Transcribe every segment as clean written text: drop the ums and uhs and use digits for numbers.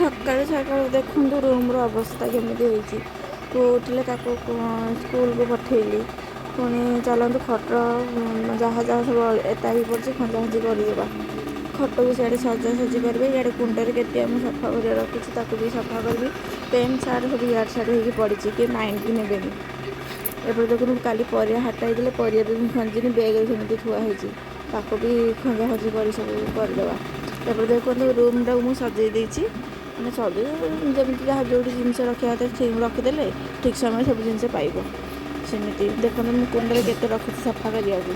ସକାଳୁ ସକାଳୁ ଦେଖନ୍ତୁ ରୁମ୍ର ଅବସ୍ଥା କେମିତି ହେଇଛି। ପୁଅ ଉଠିଲେ ତାକୁ ସ୍କୁଲକୁ ପଠେଇଲି। ପୁଣି ଚାଲନ୍ତୁ ଖଟ ଯାହା ଯାହା ସବୁ ଏତା ହେଇ ପଡ଼ିଛି ଖଞ୍ଜାଖଞ୍ଜି କରିଦେବା। ଖଟକୁ ସିଆଡ଼େ ସଜାସଜି କରିବେ, ଇଆଡ଼େ କୁଣ୍ଡରେ କେତେ ଆମେ ସଫା କରିବା ରଖିଛି ତାକୁ ବି ସଫା କରିବି। ପେଣ୍ଟ ସାର୍ଟ ସବୁ ଇଆଡ଼େ ସିଆଡ଼େ ହେଇକି ପଡ଼ିଛି, କିଏ ମାଇଣ୍ଡ ବି ନେବେନି। ଏପଟେ ଦେଖନ୍ତୁ କାଲି ପରିବା ହାଟ ହେଇଥିଲେ, ପରିବା ବି ମୁଁ ଖଞ୍ଜିନି, ବ୍ୟାଗରେ ସେମିତି ଥୁଆ ହେଇଛି, ତାକୁ ବି ଖଞ୍ଜାଖଞ୍ଜି କରି ସବୁ କରିଦେବା। ତାପରେ ଦେଖନ୍ତୁ ରୁମ୍ଟାକୁ ମୁଁ ସଜେଇ ଦେଇଛି, ମାନେ ସଜେଇ ଯେମିତି ଯାହା ଯେଉଁଠି ଜିନିଷ ରଖିବା କଥା ଠିକ୍ ରଖିଦେଲେ ଠିକ୍ ସମୟରେ ସବୁ ଜିନିଷ ପାଇବ। ସେମିତି ଦେଖନ୍ତୁ ମୁଁ କୁଣ୍ଡରେ କେତେ ରଖିଛି ସଫା କରିବାକୁ,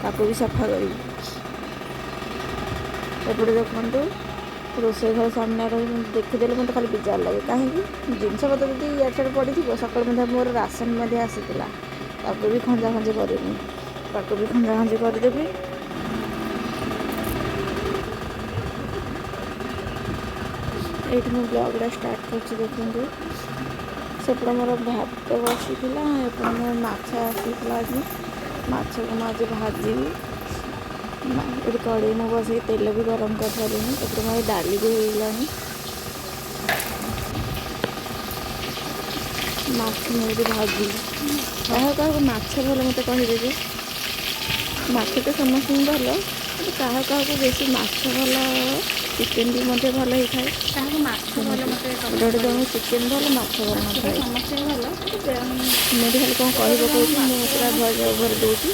ତାକୁ ବି ସଫା କରିବି। ଏପଟେ ଦେଖନ୍ତୁ ରୋଷେଇ ଘର ସାମ୍ନାରେ ଦେଖିଦେଲେ ମୋତେ ଖାଲି ବିଜାର ଲାଗେ, କାହିଁକି ଜିନିଷପତ୍ର ଯଦି ଇଆଡ଼େ ସିଆଡ଼େ ପଡ଼ିଥିବ। ସକାଳୁ ମଧ୍ୟ ମୋର ରାସନ ମଧ୍ୟ ଆସିଥିଲା, ତାକୁ ବି ଖଞ୍ଜାଖଞ୍ଜି କରିନି, ତାକୁ ବି ଖଞ୍ଜାଖଞ୍ଜି କରିଦେବି। ଏଇଠି ମୁଁ ବ୍ଲଗ୍ଟା ଷ୍ଟାର୍ଟ କରୁଛି ଦେଖନ୍ତୁ। ସେପଟେ ମୋର ଭାତ ବସିଥିଲା, ଏପଟେ ମୋର ମାଛ ଆସିଥିଲା ଆଜି, ମାଛକୁ ମୁଁ ଆଜି ଭାଜିବି। ଏଠି କଡ଼େଇ ମୁଁ ବସେଇ ତେଲ ବି ଗରମ କରିସାରିଲିଣି। ଏପଟେ ମୋର ଡାଲି ବି ହେଇଗଲାଣି, ମାଛ ମୁଁ ଏଠି ଭାଜିବି। କାହାକୁ ମାଛ ଭଲ ମୋତେ କହିବେ ଯେ, ମାଛ ତ ସମସ୍ତଙ୍କୁ ଭଲ, କିନ୍ତୁ କାହାକୁ ବେଶୀ ମାଛ ଭଲ, ଚିକେନ୍ ବି ମଧ୍ୟ ଭଲ ହେଇଥାଏ। କାହାକୁ ମାଛ ଭଲ ମୋତେ ଗୋଟେ ଗୋଟେ ଜଣଙ୍କୁ ଚିକେନ୍ ଭଲ, ମାଛ ଭଲ ମାଛ ତ ନଥାଏ। ସମସ୍ତଙ୍କୁ ଭଲ, ମୁଁ ଏଠି ଖାଲି କ'ଣ ଗୋଟେ କହି ଗୋଟେ ଜଣଙ୍କୁ ପକାଉଛି, ମାଛ ମୁଁ ପୁରା ଭଲ ଭଏସ୍ ଓଭର୍ ଦେଉଛି।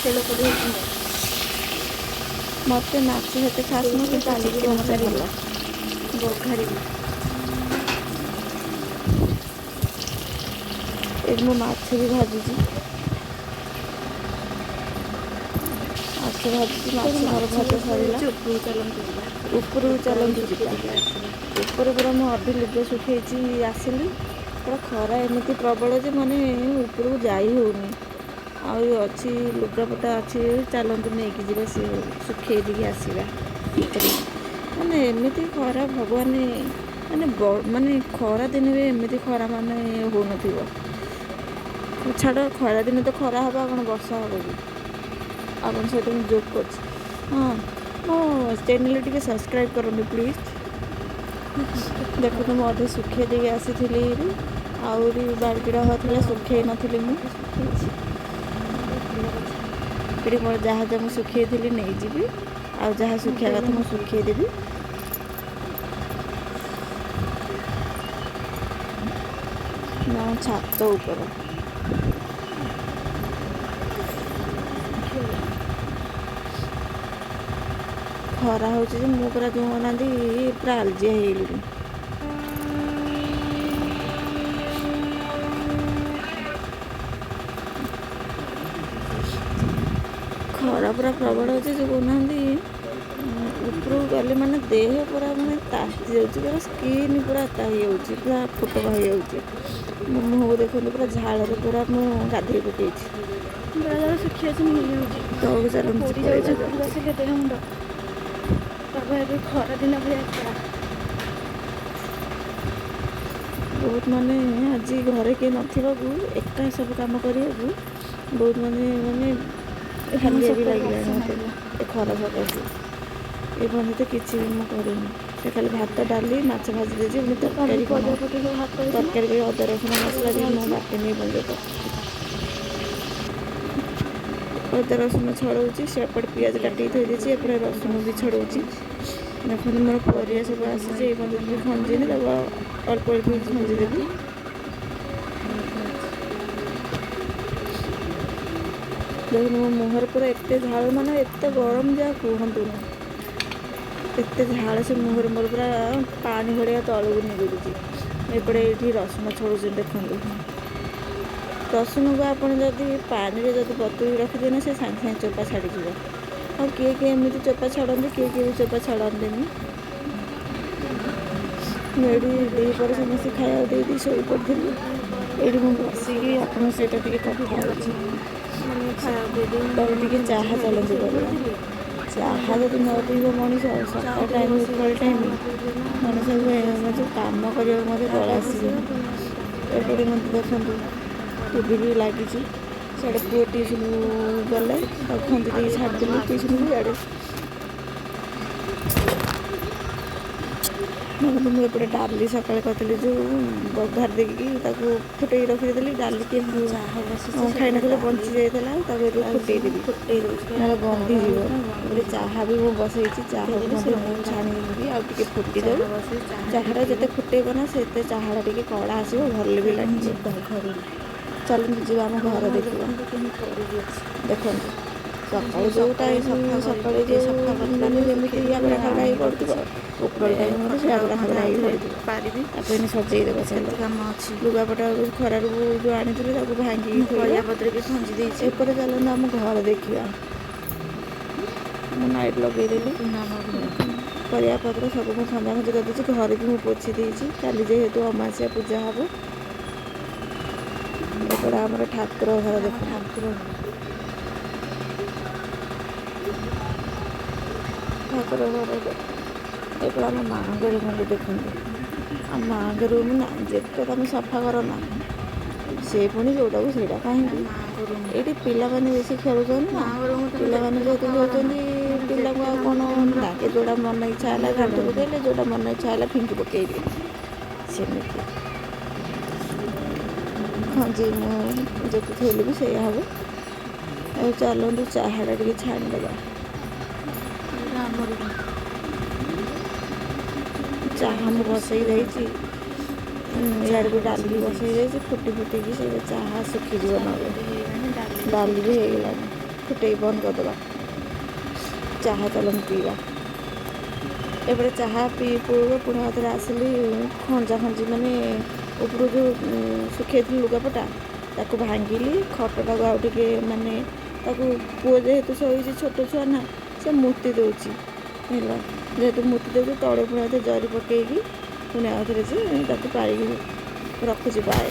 ସେ ଲୋକ ବି ହେଇଥିବ। ମୋତେ ମାଛ ସେତେ ଖାସ୍ ନୁହଁ, କିନ୍ତୁ କାଲିକି ଚିକେନ୍ ମୋତେ ଭଲ। ବଘାରିବି। ଏଠି ମୁଁ ମାଛ ବି ଭାଜୁଛି, ମାଛ ଭାଜୁଛି, ମାଛ ସେଇଠି ମୋର ଭଜା ବସା ସରିଲା। ହେଇଛି, ଉପରକୁ ଚାଲନ୍ତୁ ଯିବା। ଉପରକୁ ଆହୁରି ଚାଲନ୍ତୁ ଶୁଖେଇ ଯିବା। ଦେଇକି ଆସିବା। ଉପରେ ପୁରା ମୁଁ ଅଧା ଲୁଗା ଶୁଖେଇଛି ଆସିଲି, ପୁରା ଖରା ଏମିତି ପ୍ରବଳ ଯେ ମାନେ ଉପରକୁ ଯାଇ ହେଉନି। ଆଉ ଅଛି ଲୁଗାପଟା ଅଛି, ଚାଲନ୍ତୁ ନେଇକି ଯିବା, ସେ ଶୁଖେଇ ଦେଇକି ଆସିବା। ମାନେ ଏମିତି ଖରା ଭଗବାନ, ମାନେ ଖରା ଦିନେ ବି ଏମିତି ଖରା ମାନେ ହେଉନଥିବ। ଛାଡ଼, ଖରାଦିନେ ତ ଖରା ହେବ, ଆଉ କ'ଣ ବର୍ଷା ହେବ କି? ଆପଣଙ୍କ ସହିତ ମୁଁ ଜୋକ୍ କରୁଛି। ହଁ, ମୋ ଚ୍ୟାନେଲ୍ ଟିକେ ସବସ୍କ୍ରାଇବ୍ କରନ୍ତୁ ପ୍ଲିଜ୍। ଦେଖନ୍ତୁ ମୁଁ ଅଧେ ଶୁଖେଇ ଦେଇକି ଆସିଥିଲି, ଆହୁରି ବାଲ୍ଟିଟା ଥିଲା ଶୁଖେଇ ନଥିଲି ମୁଁ। ଏଠି ମୋର ଯାହା ଯାହା ମୁଁ ଶୁଖେଇଥିଲି ନେଇଯିବି, ଆଉ ଯାହା ଶୁଖେଇବା କଥା ମୁଁ ଶୁଖେଇଦେବି। ନା ଛାତ ଉପରେ ଖରା ହେଉଛି ଯେ ମୁଁ ପୁରା ଦେଉନାହାନ୍ତି, ପୁରା ଆଲଜିଆ ହେଇଗଲିଣି। ଖରା ପୁରା ପ୍ରବଳ ହେଉଛି ଯେ କହୁନାହାନ୍ତି, ଉପରକୁ ଗଲେ ମାନେ ଦେହ ପୁରା ମାନେ ତାତି ଯାଉଛି, ପୁରା ସ୍କିନ୍ ପୁରା ତା ହେଇଯାଉଛି, ପୁରା ଫୋଟକା ହେଇଯାଉଛି। ମୋ ମୁହଁକୁ ଦେଖନ୍ତୁ, ପୁରା ଝାଳରେ ପୁରା ମୁଁ ଗାଧୋଇ ପକାଇଛି। ବେଳେବେଳେ ଶୁଖିଆସିନି ହେଇଯାଉଛି, ତଳକୁ ପୁରା ଚାଲନ୍ତୁ ପୋଡ଼ି ପଳେଇବା ଯାଉଛି ଉପରକୁ ଯାଉଛି। ଆସିଲେ ଦେହ ମୁଣ୍ଡ। ତାପରେ ଏବେ ଖରାଦିନ ଭଳିଆ ଖରା। ବହୁତ ମାନେ ଆଜି ଘରେ କିଏ ନଥିବାକୁ ଏକା ସବୁ କାମ କରିବାକୁ ବହୁତ ମାନେ ଏଠି ମୁଁ ହାଲିଆ ବି ସକାଳୁ ଲାଗିଲାଣି ବାସନ ମୋତେ, ହେଲା ଏ ଖରା ସକାଶେ। ଏ ପର୍ଯ୍ୟନ୍ତ କିଛି ବି ମୁଁ କରିନି, ସେ ଖାଲି ଭାତ ଡାଲି ମାଛ ଭାଜି ଦେଇଛି, ପୁଣି କାଲି ତରକାରୀ କ'ଣ, ପରିବା ପତ୍ର ସବୁ ହାଟ ହେଇଥିଲା, ତରକାରୀ ପାଇଁ ଅଦା ରସୁଣ ପରିବା ମସଲା ପତ୍ର ବି ମୁଁ ଆଣିଛି। ବାଟିନି ଏ ପର୍ଯ୍ୟନ୍ତ। ଅଦା ରସୁଣ ଛଡ଼ଉଛି, ସେପଟେ ପିଆଜ କାଟିକି ଥୋଇ ଦେଇଛି, ଏପଟେ ରସୁଣ ବି ଛଡ଼ଉଛି। ଦେଖନ୍ତୁ ମୋର ପରିବା ସବୁ ଆସିଛି, ଏ ପର୍ଯ୍ୟନ୍ତ ବି ଖଞ୍ଜିନି, ତାକୁ ଅଳ୍ପ ଅଳ୍ପ ଖଞ୍ଜିଦେବି। ଦେଖନ୍ତୁ ମୋ ମୁହଁରେ ପୁରା ଏତେ ଝାଳ, ମାନେ ଏତେ ଗରମ ଯେ ଆଉ କୁହନ୍ତୁନି। ଏତେ ଝାଳ ସେ ମୁହଁରେ, ମୋର ପୁରା ପାଣି ଭଳିଆ ତଳକୁ ନିଗୁଡ଼ୁଛି। ଏପଟେ ଏଇଠି ରସୁଣ ଛଡ଼ଉଛନ୍ତି ଦେଖନ୍ତୁ। ରସୁଣକୁ ଆପଣ ଯଦି ପାଣିରେ ଯଦି ବତୁରି ରଖିଦେବେ ନା, ସେ ସାଙ୍ଗେ ସାଙ୍ଗେ ଚୋପା ଛାଡ଼ିଯିବ। ଆଉ କିଏ କିଏ ଏମିତି ଚୋପା ଛଡ଼ନ୍ତି, କିଏ କିଏ ବି ଚୋପା ଛଡ଼ାନ୍ତିନି। ମୁଁ ଏଇଠି ଦ୍ୱିପହରେ ସମସ୍ତେ ଖାଇବାକୁ ଦେଇକି ଶୋଇପଡ଼ିଥିଲି, ଏଇଠି ମୁଁ ବସିକି ଆପଣଙ୍କ ସହିତ ଟିକେ କଥା ହେଉଛି। ମାନେ ଖାଇବାକୁ ଦେଇଦେଇ ତାପରେ ମୁଁ ଟିକେ ତ ନିଜେ ଚାହା ଖାଇଦେଇକି ଚାଲନ୍ତୁ କରିବା। ଶୋଇପଡ଼ିଥିଲି। ଚାହା ଯଦି ନ ପିଇବ ମଣିଷ, ଚା ସକାଳ ଟିକେ ଟାଇମ୍ ଉପରବେଳ ବସେଇଲି, ଚା ଟାଇମ୍ ନ ପିଇଲେ ନା ମଣିଷକୁ ନିଦ ଆସିବନି। କାମ କରିବାକୁ ମଧ୍ୟ ଚା ବଳ ଟିକେ ବସେଇବା, ଆସିବନି। ପୁଣି ଆସି ତାକୁ ଏପଟେ ଗ୍ରାଇଣ୍ଡିଙ୍ଗ ମୋତେ ଦେଖନ୍ତୁ ଟିଭି ବି ଲାଗିଛି, ସିଆଡ଼େ ପୁଅ ଟିଉସନ୍ ଗଲେ, ତାକୁ ଖଞ୍ଜି ଦେଇକି ଏଇ ବଡ଼ ମା ଛାଡ଼ିଦେଲି ଆସୁଛି। ଟିଉସନ୍କୁ। ଇଆଡ଼େ କିନ୍ତୁ ମୁଁ ଏପଟେ ଡାଲି ସକାଳେ କରିଥିଲି ଯେଉଁ ବଘାର ଦେଇକି ତାକୁ ଫୁଟେଇକି ରଖିଦେଲି ଡାଲି ଟିକେ ଖାଇନଥିଲେ ବଞ୍ଚି ଯାଇଥିଲା ତାକୁ ଏବେ ଫୁଟେଇଦେବି ନହେଲେ ଗନ୍ଧିଯିବ। ଏପଟେ ଚାହା ବି ମୁଁ ବସେଇଛି ଚାହାକୁ ମଧ୍ୟ ମୁଁ ଛାଣିଦେବି ଆଉ ଟିକେ ଫୁଟିଦେବି। ଚାହାଟା ଯେତେ ଫୁଟେଇବ ନା ସେତେ ଚାହାଟା ଟିକେ କଳା ଆସିବ ଭଲ ବି ଲାଗିବ। ଚାଲନ୍ତୁ ଯିବା ଆମ ଘର ଦେଖିବା। ଦେଖନ୍ତୁ ସକାଳେ ଯେଉଁ ଟାଇମ୍ ସକାଳେ ଯେଉଁ ମାନେ ଯେମିତି ଆବଡ଼ା ଖାବଡ଼ା ହେଇ ପଡ଼ୁଥିବ ଉପର ଟାଇମ୍ ମଧ୍ୟ ସେ ଆବଡ଼ା ଖାବଡ଼ା ହେଇ ପଡ଼ିଥିବ। ପାରିବି ତାକୁ ଏଇନେ ସଜେଇ ଦେବ ଚାଲ। କେତେ କାମ ଅଛି। ଲୁଗାପଟା ଖରାରୁ ଯେଉଁ ଆଣିଥିଲି ତାକୁ ଭାଙ୍ଗିକି ଥୋଇବା। ପରିବା ପତ୍ର ବି ଖଞ୍ଜି ଦେଇଛି। ଏପଟେ ଚାଲନ୍ତୁ ଆମ ଘର ଦେଖିବା। ମୁଁ ନାଇଟ୍ ଲଗେଇଦେଲି ପରିବା ପତ୍ର ସବୁ ମୁଁ ଖଞ୍ଜାଖଞ୍ଜି କରିଦେଇଛି। ଘରେ ବି ମୁଁ ପୋଛି ଦେଇଛି କାଲି ଯେହେତୁ ଅମାବାସ୍ୟା ପୂଜା ହେବ। ଏପଟେ ଆମର ଠାକୁର ଘର ଦେଖ ଠାକୁର ଘର ଏପଟେ ଆମ ମାଆଙ୍କ ରୁମକୁ ଦେଖନ୍ତୁ। ଆମ ମାଆଙ୍କ ରୁମ୍ ନା ଯେତେ ତମେ ସଫା କର ନା ସେ ପୁଣି ଯେଉଁଟାକୁ ସେଇଟା କାହିଁକି ଏଇଠି ପିଲାମାନେ ବେଶୀ ଖେଳୁଛନ୍ତି ନା ପିଲାମାନେ ଯେହେତୁ ଖେଳୁଛନ୍ତି ପିଲାଙ୍କୁ ଆଉ କ'ଣ ଲାଗେ ଯେଉଁଟା ମନ ଇଚ୍ଛା ହେଲା ଘାଣ୍ଟି ପକେଇଲେ ଯେଉଁଟା ମନ ଇଚ୍ଛା ହେଲା ଫିଙ୍ଗି ପକେଇଲେ ସେମିତି ଖଞ୍ଜି ମୁଁ ଯେତେ ଥୋଇଲେ ବି ସେଇଆ ହେବ। ଆଉ ଚାଲନ୍ତୁ ଚାହାଟା ଟିକେ ଛାଣିଦେବା। ଚାହା ମୁଁ ବସେଇ ଦେଇଛି ଇଆଡ଼େ ବି ଡାଲି ବସେଇ ଦେଇଛି ଫୁଟିକି ସେ ଚାହା ଶୁଖିଯିବ ନହେଲେ ଡାଲି ବି ହେଇଗଲାଣି ଫୁଟେଇ ବନ୍ଦ କରିଦେବା। ଚାହା ଚାଲନ୍ତୁ ପିଇବା। ଏପଟେ ଚାହା ପିଇ ପୁଣି ଆଉଥରେ ଆସିଲି ଖଞ୍ଜି ମାନେ ଉପରୁ ଯେଉଁ ଶୁଖେଇଥିଲି ଲୁଗାପଟା ତାକୁ ଭାଙ୍ଗିଲି ଖଟଟାକୁ ଆଉ ଟିକେ ମାନେ ତାକୁ ପୁଅ ଯେହେତୁ ଶୋଇଛି ଛୋଟ ଛୁଆ ନା ସେ ମୁତି ଦେଉଛି ହେଲା ଯେହେତୁ ମୁତି ଦେଉଛି ତଳେ ପୁଣି ଆଉଥରେ ଜରି ପକେଇକି ପୁଣି ଆଉଥରେ ଯେ ତାକୁ ପାରିକି ରଖୁଛି ବାଏ।